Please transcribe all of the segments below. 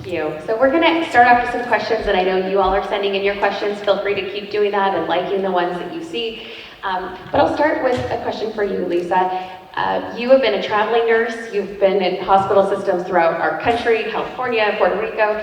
Thank you. So we're going to start off with some questions, and I know you all are sending in your questions. Feel free to keep doing that and liking the ones that you see. But I'll start with a question for you, Lisa. You have been a traveling nurse. You've been in hospital systems throughout our country, California, Puerto Rico.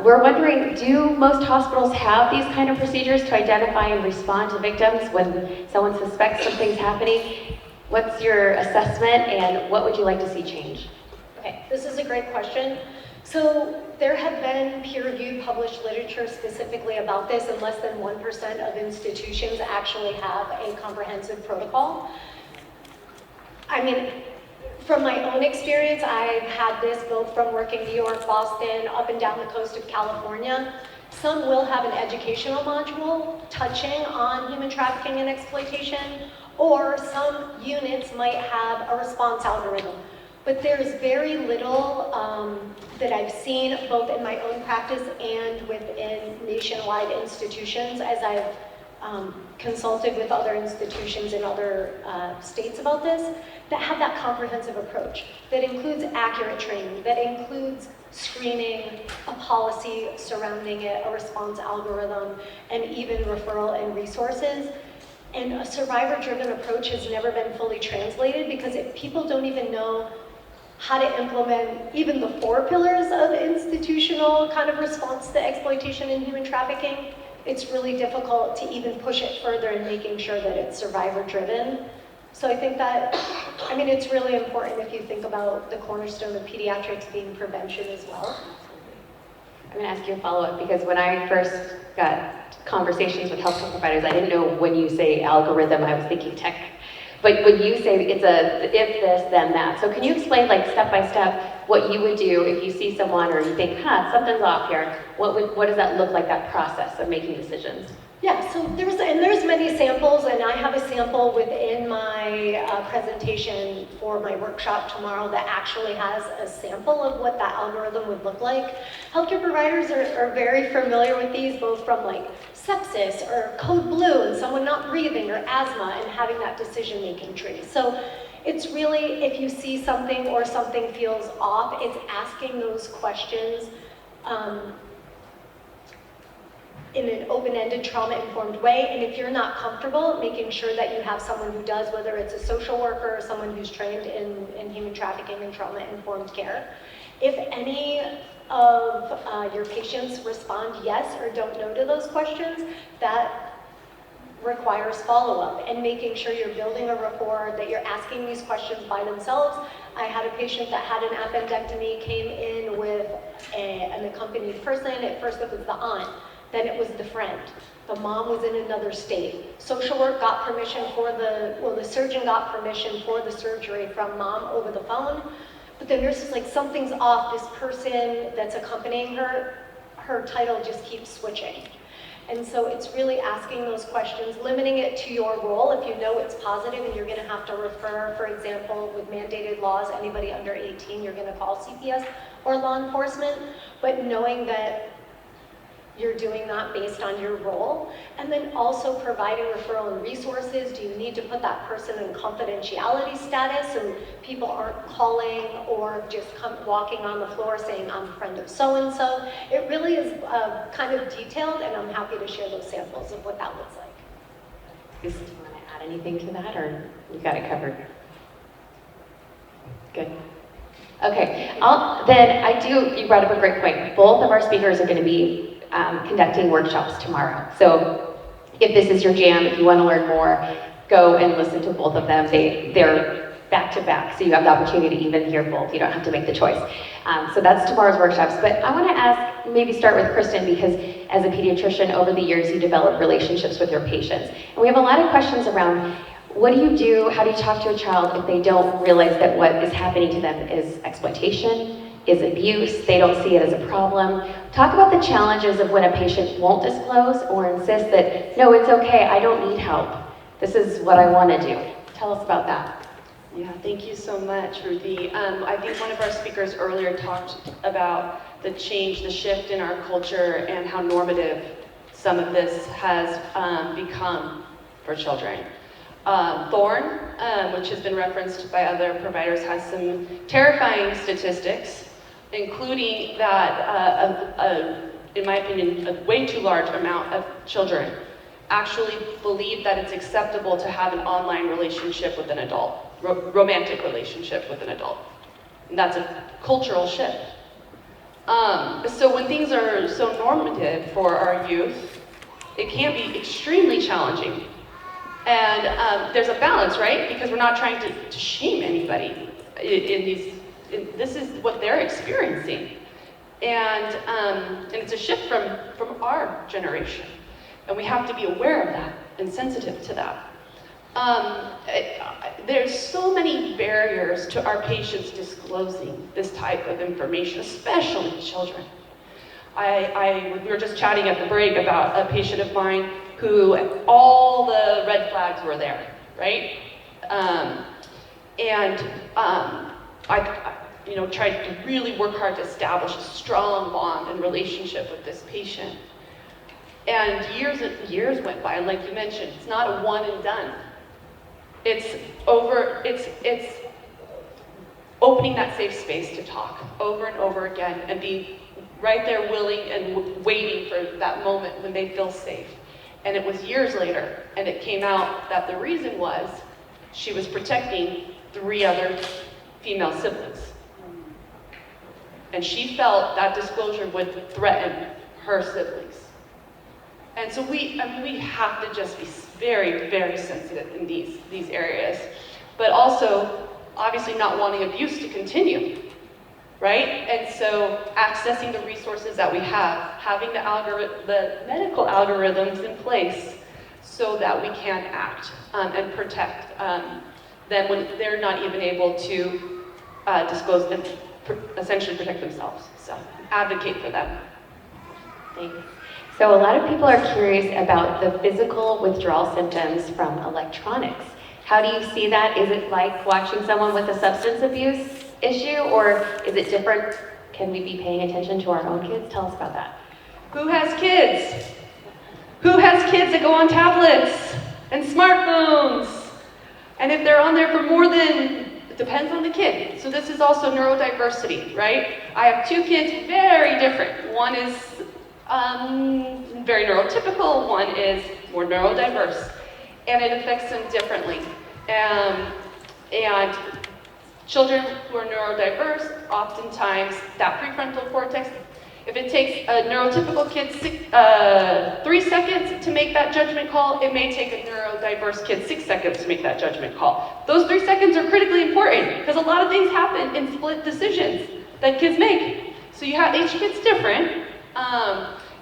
We're wondering, do most hospitals have these kind of procedures to identify and respond to victims when someone suspects something's happening? What's your assessment, and what would you like to see change? Okay, this is a great question. So there have been peer-reviewed published literature specifically about this, and less than 1% of institutions actually have a comprehensive protocol. I mean, from my own experience, I've had this both from working New York, Boston, up and down the coast of California. Some will have an educational module touching on human trafficking and exploitation, or some units might have a response algorithm. But there's very little that I've seen both in my own practice and within nationwide institutions as I've consulted with other institutions in other states about this, that have that comprehensive approach, that includes accurate training, that includes screening, a policy surrounding it, a response algorithm, and even referral and resources. And a survivor-driven approach has never been fully translated, because if people don't even know how to implement even the 4 pillars of institutional kind of response to exploitation and human trafficking, it's really difficult to even push it further in making sure that it's survivor-driven. So I think that, I mean, it's really important if you think about the cornerstone of pediatrics being prevention as well. I'm going to ask you a follow-up, because when I first got conversations with healthcare providers, I didn't know when you say algorithm, I was thinking tech. But when you say it's a if this, then that. So can you explain, like, step by step what you would do if you see someone or you think, something's off here? What does that look like, that process of making decisions? Yeah, so there's many samples, and I have a sample within my presentation for my workshop tomorrow that actually has a sample of what that algorithm would look like. Healthcare providers are very familiar with these, both from like sepsis or code blue and someone not breathing, or asthma, and having that decision-making tree. So it's really, if you see something or something feels off, it's asking those questions in an open-ended, trauma-informed way. And if you're not comfortable, making sure that you have someone who does, whether it's a social worker or someone who's trained in human trafficking and trauma-informed care. If any of your patients respond yes or don't know to those questions, that requires follow-up and making sure you're building a rapport, that you're asking these questions by themselves. I had a patient that had an appendectomy, came in with an accompanied person. At first it was the aunt, then it was the friend. The mom was in another state. Social work got permission for the surgeon got permission for the surgery from mom over the phone. But the nurse was like, something's off. This person that's accompanying her title just keeps switching. And so it's really asking those questions, limiting it to your role. If you know it's positive and you're going to have to refer, for example, with mandated laws, anybody under 18, you're going to call CPS or law enforcement, but knowing that you're doing that based on your role. And then also providing referral and resources. Do you need to put that person in confidentiality status so people aren't calling or just walking on the floor saying, I'm a friend of so-and-so? It really is kind of detailed, and I'm happy to share those samples of what that looks like. Do you want to add anything to that, or you got it covered? Good. Okay, you brought up a great point. Both of our speakers are going to be conducting workshops tomorrow. So if this is your jam, if you want to learn more, go and listen to both of them. They're back to back, so you have the opportunity to even hear both. You don't have to make the choice. So that's tomorrow's workshops. But I want to maybe start with Kristen, because as a pediatrician, over the years, you develop relationships with your patients. And we have a lot of questions around, what do you do? How do you talk to a child if they don't realize that what is happening to them is exploitation, is abuse, they don't see it as a problem? Talk about the challenges of when a patient won't disclose or insist that, no, it's okay, I don't need help. This is what I want to do. Tell us about that. Yeah, thank you so much, Ruthie. I think one of our speakers earlier talked about the change, the shift in our culture, and how normative some of this has become for children. Thorn, which has been referenced by other providers, has some terrifying statistics including that, in my opinion, a way too large amount of children actually believe that it's acceptable to have an online relationship with an adult, romantic relationship with an adult. And that's a cultural shift. So when things are so normative for our youth, it can be extremely challenging. And there's a balance, right? Because we're not trying to shame anybody this is what they're experiencing. And it's a shift from our generation. And we have to be aware of that and sensitive to that. There's so many barriers to our patients disclosing this type of information, especially children. We were just chatting at the break about a patient of mine who all the red flags were there, right? I tried to really work hard to establish a strong bond and relationship with this patient. And years went by, and like you mentioned, it's not a one and done. It's opening that safe space to talk over and over again and be right there willing and waiting for that moment when they feel safe. And it was years later, and it came out that the reason was she was protecting 3 other female siblings. And she felt that disclosure would threaten her siblings. And so we have to just be very, very sensitive in these areas. But also, obviously not wanting abuse to continue, right? And so accessing the resources that we have, having the medical algorithms in place so that we can act and protect them when they're not even able to disclose and essentially protect themselves. So advocate for them. Thanks. So a lot of people are curious about the physical withdrawal symptoms from electronics. How do you see that? Is it like watching someone with a substance abuse issue, or is it different? Can we be paying attention to our own kids? Tell us about that. Who has kids? Who has kids that go on tablets and smartphones? And if they're on there for more than, it depends on the kid. So this is also neurodiversity, right? I have 2 kids, very different. One is very neurotypical, one is more neurodiverse. And it affects them differently. And children who are neurodiverse, oftentimes that prefrontal cortex, if it takes a neurotypical kid 3 seconds to make that judgment call, it may take a neurodiverse kid 6 seconds to make that judgment call. Those 3 seconds are critically important because a lot of things happen in split decisions that kids make. So each kid's different.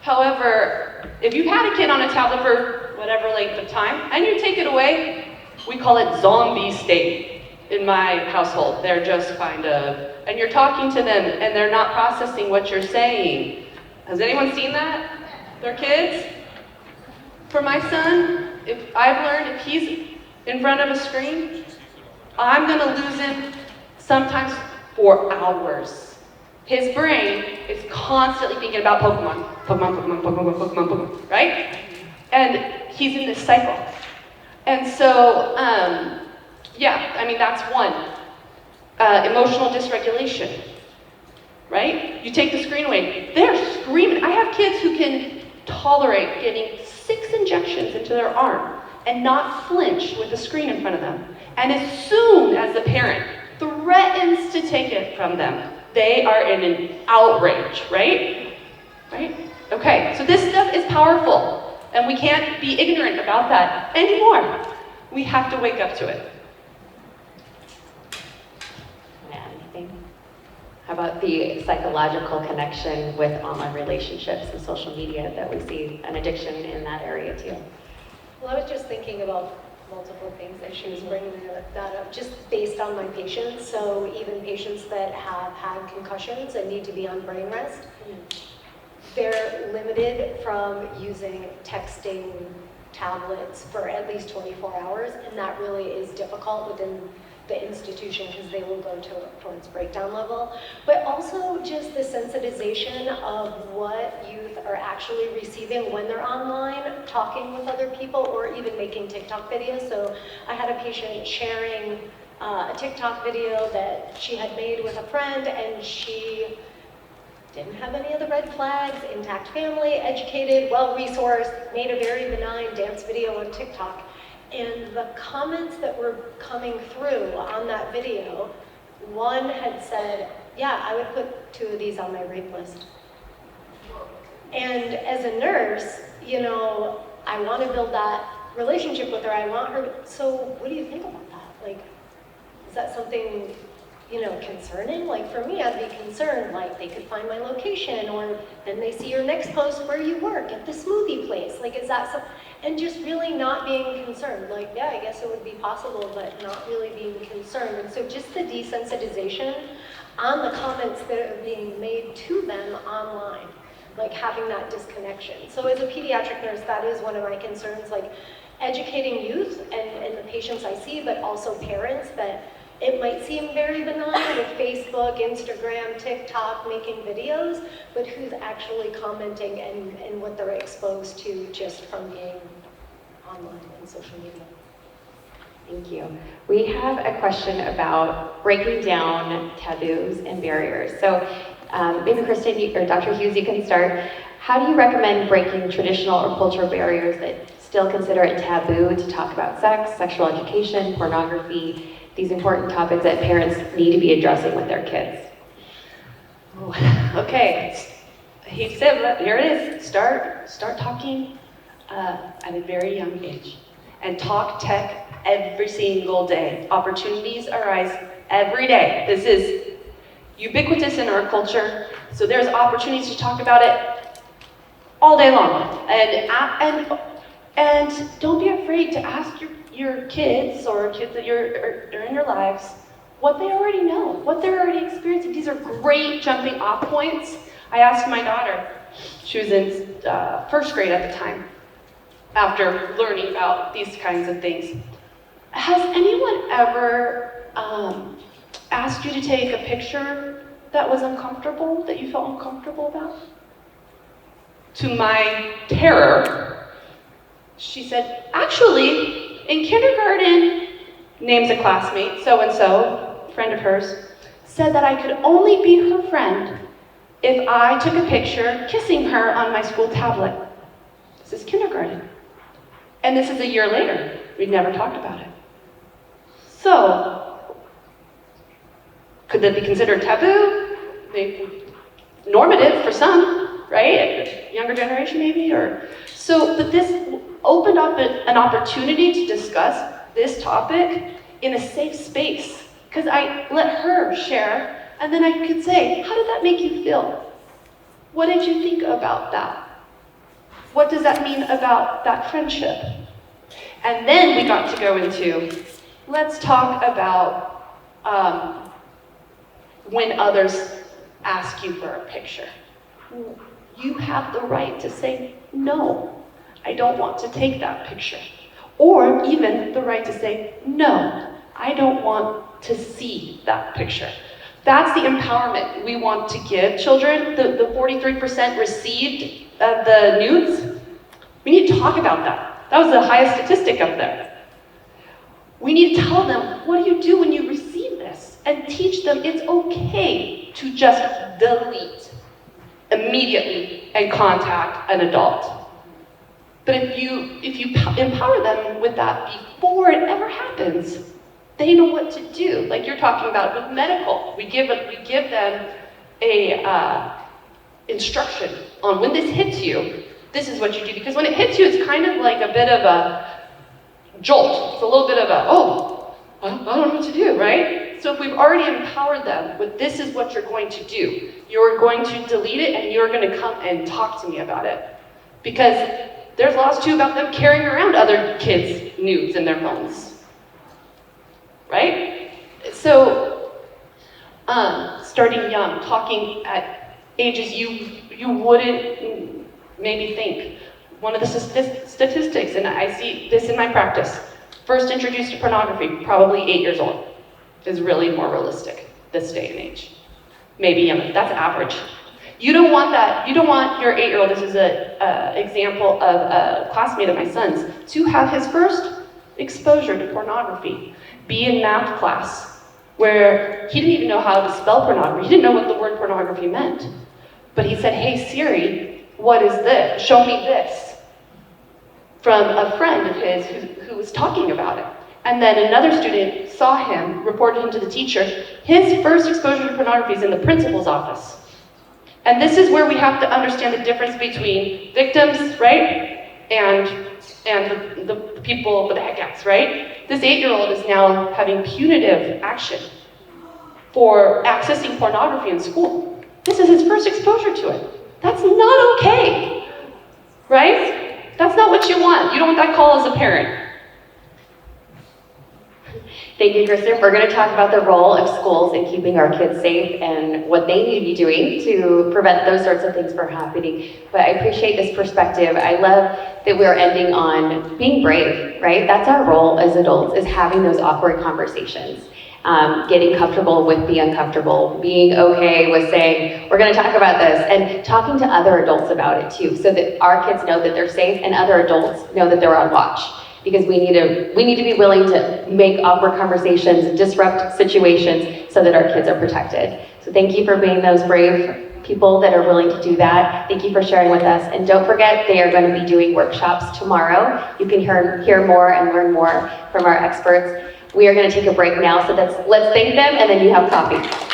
However, if you've had a kid on a tablet for whatever length of time and you take it away, we call it zombie state in my household. They're just kind of, and you're talking to them and they're not processing what you're saying. Has anyone seen that? Their kids? For my son, I've learned if he's in front of a screen, I'm gonna lose him sometimes for hours. His brain is constantly thinking about Pokemon, right? And he's in this cycle. And so, that's one. Emotional dysregulation, right? You take the screen away, they're screaming. I have kids who can tolerate getting 6 injections into their arm and not flinch with the screen in front of them. And as soon as the parent threatens to take it from them, they are in an outrage, right? Right? Okay, so this stuff is powerful, and we can't be ignorant about that anymore. We have to wake up to it. How about the psychological connection with online relationships and social media that we see an addiction in that area too? Well, I was just thinking about multiple things that she was bringing that up, just based on my patients. So even patients that have had concussions and need to be on brain rest, they're limited from using texting tablets for at least 24 hours, and that really is difficult within the institution because they will go towards breakdown level. But also just the sensitization of what youth are actually receiving when they're online, talking with other people, or even making TikTok videos. So I had a patient sharing a TikTok video that she had made with a friend, and she didn't have any of the red flags, intact family, educated, well-resourced, made a very benign dance video on TikTok. And the comments that were coming through on that video, one had said, yeah, I would put 2 of these on my rape list. And as a nurse, you know, I want to build that relationship with her. I want her, so what do you think about that? Like, is that something, you know, concerning? Like for me, I'd be concerned, like they could find my location, or then they see your next post where you work at the smoothie place. Like, is that some, and just really not being concerned. Like, yeah, I guess it would be possible, but not really being concerned. And so just the desensitization on the comments that are being made to them online, like having that disconnection. So as a pediatric nurse, that is one of my concerns, like educating youth and the patients I see, but also parents, that it might seem very benign with Facebook, Instagram, TikTok, making videos, but who's actually commenting and what they're exposed to just from being online and social media. Thank you. We have a question about breaking down taboos and barriers. So maybe Kristen or Dr. Hughes, you can start. How do you recommend breaking traditional or cultural barriers that still consider it taboo to talk about sex, sexual education, pornography, these important topics that parents need to be addressing with their kids? Okay, he said, here it is. Start talking at a very young age, and talk tech every single day. Opportunities arise every day. This is ubiquitous in our culture, so there's opportunities to talk about it all day long. And don't be afraid to ask your kids or kids that are in your lives what they already know, what they're already experiencing. These are great jumping off points. I asked my daughter, she was in first grade at the time, after learning about these kinds of things. Has anyone ever asked you to take a picture that was uncomfortable, that you felt uncomfortable about? To my terror, she said, actually, in kindergarten, names a classmate, so-and-so, friend of hers, said that I could only be her friend if I took a picture kissing her on my school tablet. This is kindergarten. And this is a year later. We'd never talked about it. So, could that be considered taboo? Maybe normative for some, right? Younger generation maybe, or so. But this opened up an opportunity to discuss this topic in a safe space, because I let her share, and then I could say, how did that make you feel? What did you think about that? What does that mean about that friendship? And then we got to go into, let's talk about when others ask you for a picture. You have the right to say, no, I don't want to take that picture. Or even the right to say, no, I don't want to see that picture. That's the empowerment we want to give children. The 43% received the nudes. We need to talk about that. That was the highest statistic up there. We need to tell them, what do you do when you receive this? And teach them it's okay to just delete immediately and contact an adult. But if you empower them with that before it ever happens, they know what to do. Like you're talking about with medical, we give them a instruction on when this hits you. This is what you do, because when it hits you, it's kind of like a bit of a jolt. It's a little bit of a, oh, I don't know what to do, right? So if we've already empowered them with this is what you're going to do, you're going to delete it and you're going to come and talk to me about it. Because there's laws too about them carrying around other kids' nudes in their phones, right? So starting young, talking at ages you wouldn't maybe think. One of the statistics, and I see this in my practice, first introduced to pornography, probably 8 years old, is really more realistic this day and age. Maybe younger, that's average. You don't want that, you don't want your 8-year-old, this is an example of a classmate of my son's, to have his first exposure to pornography, be in math class, where he didn't even know how to spell pornography, he didn't know what the word pornography meant. but he said, "Hey Siri, what is this? Show me this," from a friend of his who was talking about it. And then another student saw him, reported him to the teacher. His first exposure to pornography is in the principal's office. And this is where we have to understand the difference between victims, right, and the people, the bad guys, right? This 8-year-old is now having punitive action for accessing pornography in school. This is his first exposure to it. That's not okay, right? That's not what you want. You don't want that call as a parent. Thank you, Kristen. We're going to talk about the role of schools in keeping our kids safe and what they need to be doing to prevent those sorts of things from happening. But I appreciate this perspective. I love that we're ending on being brave, right? That's our role as adults, is having those awkward conversations. Getting comfortable with the uncomfortable, being okay with saying, we're going to talk about this, and talking to other adults about it too, so that our kids know that they're safe and other adults know that they're on watch. Because we need to be willing to make awkward conversations, disrupt situations so that our kids are protected. So thank you for being those brave people that are willing to do that. Thank you for sharing with us. And don't forget, they are going to be doing workshops tomorrow. You can hear more and learn more from our experts. We are going to take a break now, so let's thank them, and then you have coffee.